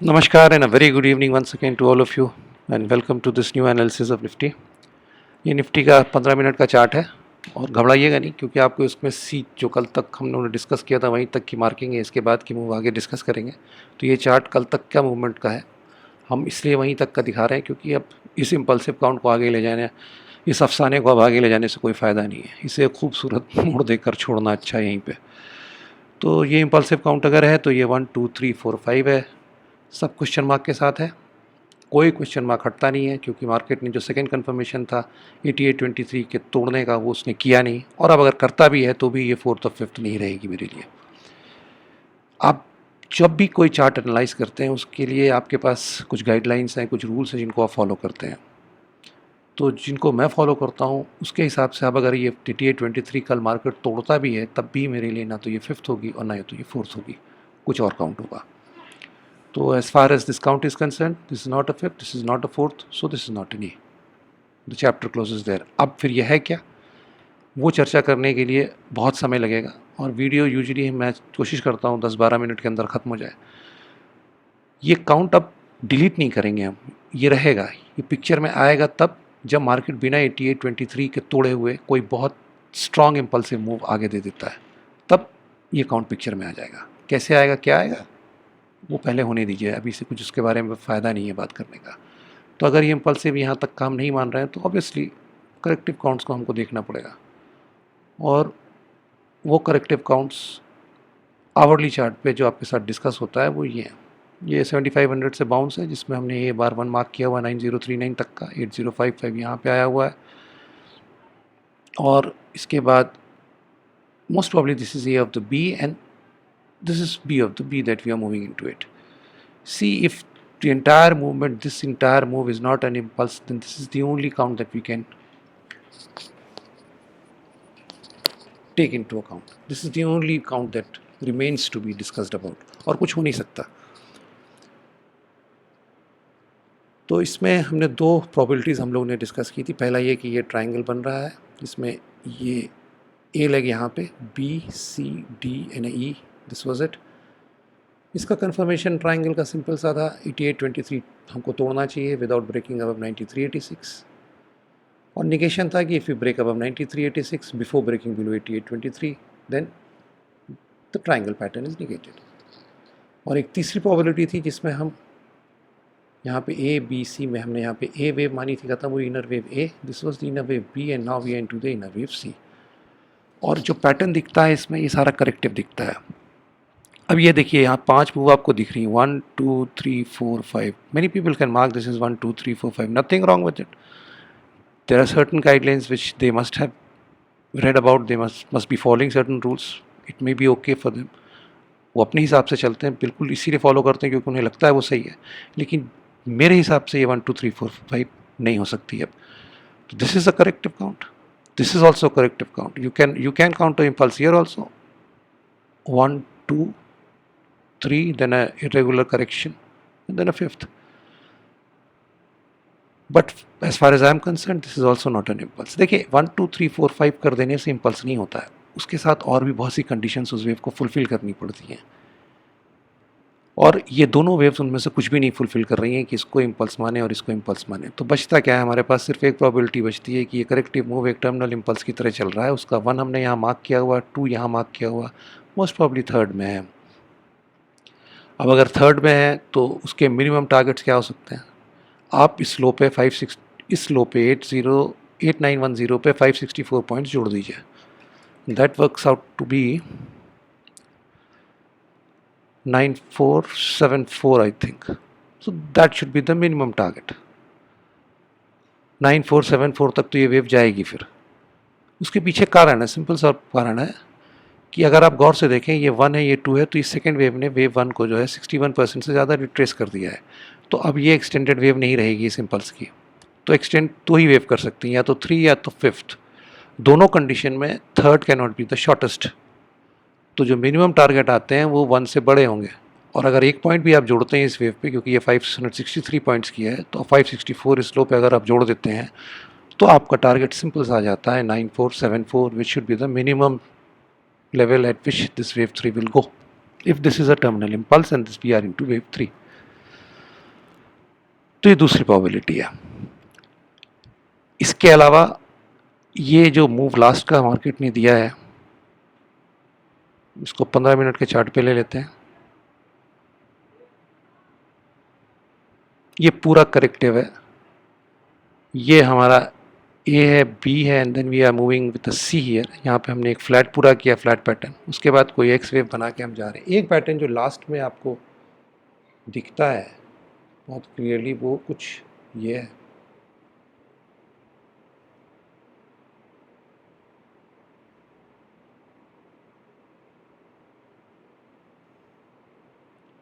Namaskar and a very good evening once again to all of you and welcome to this new analysis of Nifty। ये Nifty का 15 minute का chart है और घबराइएगा नहीं क्योंकि आपको इसमें सी जो कल तक हम लोगों ने डिस्कस किया था वहीं तक की मार्किंग है, इसके बाद की मूव आगे डिस्कस करेंगे। तो ये चार्ट कल तक का मूवमेंट का है, हम इसलिए वहीं तक का दिखा रहे हैं क्योंकि अब इस इम्पल्सिव काउंट को आगे ले जाने, इस अफसाने को अब आगे ले जाने से कोई फ़ायदा नहीं है, इसे खूबसूरत मोड़ देकर छोड़ना अच्छा है यहीं पर। तो ये इम्पल्सिव काउंट अगर है तो ये 1 2 3 4 5 है, सब क्वेश्चन मार्क के साथ है, कोई क्वेश्चन मार्क हटता नहीं है क्योंकि मार्केट ने जो सेकंड कंफर्मेशन था 8823 के तोड़ने का वो उसने किया नहीं, और अब अगर करता भी है तो भी ये फोर्थ और फिफ्थ नहीं रहेगी मेरे लिए। आप जब भी कोई चार्ट एनालाइज करते हैं उसके लिए आपके पास कुछ गाइडलाइंस हैं, कुछ रूल्स हैं जिनको आप फॉलो करते हैं। तो जिनको मैं फॉलो करता हूँ उसके हिसाब से अब अगर ये 8823 कल मार्केट तोड़ता भी है तब भी मेरे लिए ना तो ये फिफ्थ होगी और ना तो ये फोर्थ होगी, कुछ और काउंट होगा। तो as far as this count is concerned, this is not a fifth, this is not a fourth, so this is not an E. The chapter closes there. अब फिर यह है क्या, वो चर्चा करने के लिए बहुत समय लगेगा और वीडियो यूजुअली मैं कोशिश करता हूँ 10-12 मिनट के अंदर ख़त्म हो जाए। ये काउंट अब डिलीट नहीं करेंगे हम, ये रहेगा, ये पिक्चर में आएगा तब जब मार्केट बिना 8823 के तोड़े हुए कोई बहुत स्ट्रॉन्ग इम्पल्सिव मूव आगे दे देता है, तब ये काउंट पिक्चर में आ जाएगा। कैसे आएगा, क्या आएगा, वो पहले होने दीजिए, अभी से कुछ उसके बारे में फ़ायदा नहीं है बात करने का। तो अगर ये इम्पल्सिव यहाँ तक काम नहीं मान रहे हैं तो ऑब्वियसली करेक्टिव काउंट्स को हमको देखना पड़ेगा, और वो करेक्टिव काउंट्स आवरली चार्ट पे जो आपके साथ डिस्कस होता है वो ये है। ये 7500 से बाउंस है जिसमें हमने ये बार 1 मार्क किया हुआ 9039 तक का, 8055 यहाँ पे आया हुआ है, और इसके बाद most probably this is A of the B and this is B of the B that we are moving into it. See, if the entire movement, this entire move is not an impulse, then this is the only count that we can take into account. This is the only count that remains to be discussed about. और कुछ हो नहीं सकता। तो इसमें हमने दो probabilities हम लोगों ने डिस्कस की थी। पहला ये कि ये ट्रायंगल बन रहा है, इसमें ये ए लेग यहाँ पे, B C D and E, this was it. इसका कंफर्मेशन ट्रायंगल का सिंपल सा था, 8823 हमको तोड़ना चाहिए विदाउट ब्रेकिंग अबव 9386, और निगेशन था कि if you break above 9386 before breaking below 8823 then the triangle pattern is negated. और एक तीसरी प्रोबेबिलिटी थी जिसमें हम यहाँ पे ए बी सी में हमने यहाँ पे ए वेव मानी थी, खत्म हुई inner wave A, this was the inner wave B and now we are into the inner wave C. और जो पैटर्न दिखता है इसमें ये सारा करेक्टिव दिखता है। अब ये देखिए यहाँ 5 मूव आपको दिख रही हैं, 1 2 3 4 5, many people can mark this is 1 2 3 4 5, nothing wrong with it. There are certain guidelines which they must have read about, they must be following certain rules, it may be okay for them। वो अपने हिसाब से चलते हैं, बिल्कुल इसीलिए follow करते हैं क्योंकि उन्हें लगता है वो सही है, लेकिन मेरे हिसाब से ये 1 2 3 4 5 नहीं हो सकती अब। This is a corrective count, this is also corrective count, you can count a impulse here also, 1 2 3, then a irregular correction, and then a fifth. But as far as I am concerned, this is also not an impulse। देखिए 1 2 3 4 5 कर देने से impulse नहीं होता है, उसके साथ और भी बहुत सी कंडीशंस उस वेव को फुलफिल करनी पड़ती हैं, और ये दोनों वेव्स उनमें से कुछ भी नहीं फुलफिल कर रही हैं कि इसको इम्पल्स माने और इसको इम्पल्स माने। तो बचता क्या है, हमारे पास सिर्फ एक प्रोबेबिलिटी बचती है कि ये करेक्टिव मूव एक टर्मिनल इम्पल्स की तरह चल रहा है, उसका 1 हमने यहाँ मार्क किया हुआ, 2 यहाँ मार्क किया हुआ, मोस्ट प्रॉब्ली थर्ड में है। अब अगर थर्ड में है तो उसके मिनिमम टारगेट्स क्या हो सकते हैं, आप इस लो पे 56, इस लो पे 8910 पे 564 पॉइंट्स जोड़ दीजिए, that works out to be 9474 I think, so that should be the minimum target. 9474 तक तो ये वेव जाएगी। फिर उसके पीछे कारण है, सिंपल सा कारण है कि अगर आप गौर से देखें ये 1 है ये 2 है, तो इस सेकेंड वेव ने वेव 1 को जो है 61% से ज़्यादा रिट्रेस कर दिया है, तो अब ये एक्सटेंडेड वेव नहीं रहेगी इस इम्पल्स की। तो एक्सटेंड 2 ही वेव कर सकती हैं, या तो 3 या तो 5th, दोनों कंडीशन में third can not be the shortest. तो जो मिनिमम टारगेट आते हैं वो 1 से बड़े होंगे, और अगर एक पॉइंट भी आप जोड़ते हैं इस वेव पे, क्योंकि ये 563 पॉइंट्स की है, तो 564 इस लो पे अगर आप जोड़ देते हैं तो आपका टारगेट सिंपल सा आ जाता है 9474, which should be the minimum level at which this wave 3 will go। if this is a terminal impulse and this we are into wave 3. तो ये दूसरी प्रोबेबिलिटी है. इसके अलावा ये जो मूव लास्ट का मार्केट ने दिया है, इसको 15 मिनट के चार्ट पे ले लेते हैं. ये पूरा करेक्टिव है. ये हमारा ए है, बी है, and then we are moving with C here. यहाँ पे हमने एक फ्लैट पूरा किया, फ्लैट पैटर्न. उसके बाद कोई एक्स वेव बना के हम जा रहे हैं. एक पैटर्न जो लास्ट में आपको दिखता है बहुत क्लियरली, वो कुछ ये है.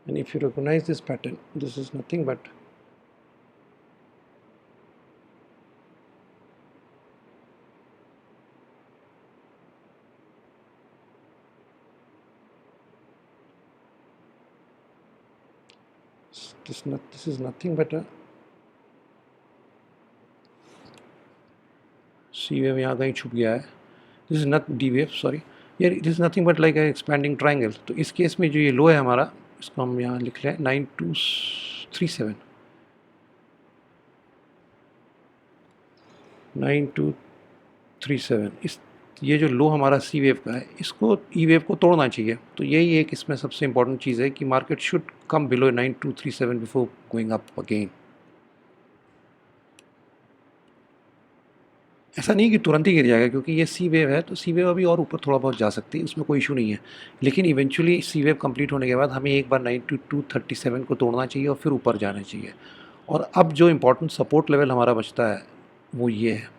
And if you recognize this pattern, this is nothing but this is nothing but a C wave. यहाँ कहीं छुप गया है. This is not D wave, sorry. Here it is nothing but like a expanding triangle. तो इस case में जो ये लो है हमारा, इसको हम यहाँ लिख लें 9237. 9237. इस ये जो लो हमारा सी वेव का है, इसको ई वेव को तोड़ना चाहिए. तो यही एक इसमें सबसे इंपॉर्टेंट चीज़ है कि market should come below 9237 before going up again. ऐसा नहीं कि तुरंत ही गिर जाएगा, क्योंकि ये सी वेव है, तो सी वेव अभी और ऊपर थोड़ा बहुत जा सकती है, उसमें कोई इशू नहीं है. लेकिन इवेंचुअली सी वेव कंप्लीट होने के बाद हमें एक बार 9237 को तोड़ना चाहिए और फिर ऊपर जाना चाहिए. और अब जो इम्पोर्टेंट सपोर्ट लेवल हमारा बचता है वो ये है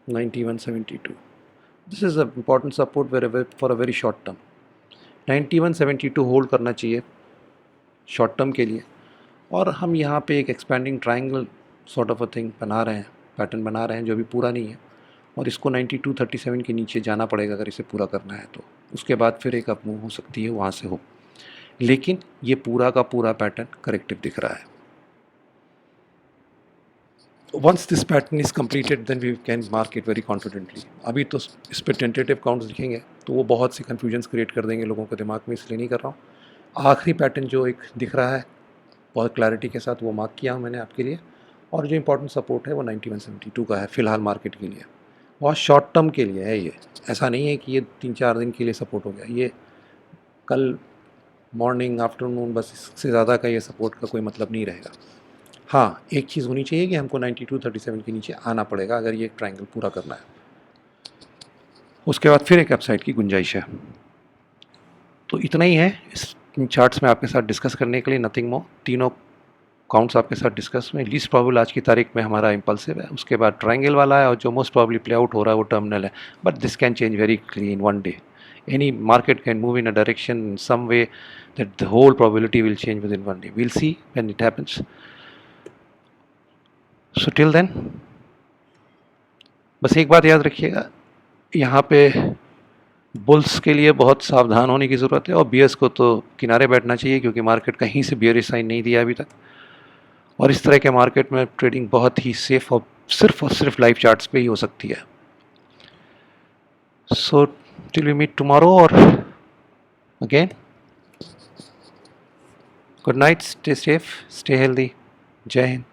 9172. This is a important support for a very short term. 9172 hold करना चाहिए शॉर्ट टर्म के लिए. और हम यहाँ पे एक expanding triangle sort of a thing बना रहे हैं, पैटर्न बना रहे हैं जो अभी पूरा नहीं है. और इसको 9237 के नीचे जाना पड़ेगा अगर इसे पूरा करना है. तो उसके बाद फिर एक अप मूव हो सकती है वहाँ से हो. लेकिन ये पूरा का पूरा पैटर्न करेक्टिव दिख रहा है. Once this pattern is completed, then we can mark it very confidently. अभी तो इस पर टेंटेटिव काउंट्स दिखेंगे तो वो बहुत सी कन्फ्यूजन्स क्रिएट कर देंगे लोगों के दिमाग में, इसलिए नहीं कर रहा हूँ. आखिरी पैटर्न जो एक दिख रहा है बहुत क्लैरिटी के साथ, वो मार्क किया हूँ मैंने आपके लिए. और जो इंपॉर्टेंट सपोर्ट है वो 9172 का है फ़िलहाल मार्केट के लिए. बहुत शॉर्ट टर्म के लिए है ये. ऐसा नहीं है कि ये 3-4 दिन के लिए सपोर्ट हो गया. ये कल मॉर्निंग आफ्टरनून, बस इससे ज़्यादा का ये सपोर्ट का कोई मतलब नहीं रहेगा. हाँ, एक चीज़ होनी चाहिए कि हमको 9237 के नीचे आना पड़ेगा अगर ये ट्रायंगल पूरा करना है. उसके बाद फिर एक अपसाइड की गुंजाइश है. तो इतना ही है इस चार्ट्स में आपके साथ डिस्कस करने के लिए, नथिंग मोर. तीनों काउंट्स आपके साथ डिस्कस में. लीस्ट प्रॉबेबल आज की तारीख में हमारा इम्पल्सिव है, उसके बाद ट्रायंगल वाला है, और जो मोस्ट प्रॉबली प्ले आउट हो रहा है वो टर्मिनल है. But this can change very quickly in one day. Any market can move in a direction in some way that the whole probability will change within one day. We'll see when it happens. So till then, बस एक बात याद रखिएगा, यहाँ पे bulls के लिए बहुत सावधान होने की ज़रूरत है, और बियर्स को तो किनारे बैठना चाहिए, क्योंकि मार्केट कहीं से बियरिश साइन नहीं दिया अभी तक. और इस तरह के मार्केट में ट्रेडिंग बहुत ही सेफ और सिर्फ लाइव चार्ट्स पे ही हो सकती है. So till we meet tomorrow or again, good night, stay safe, stay healthy. Jai Hind.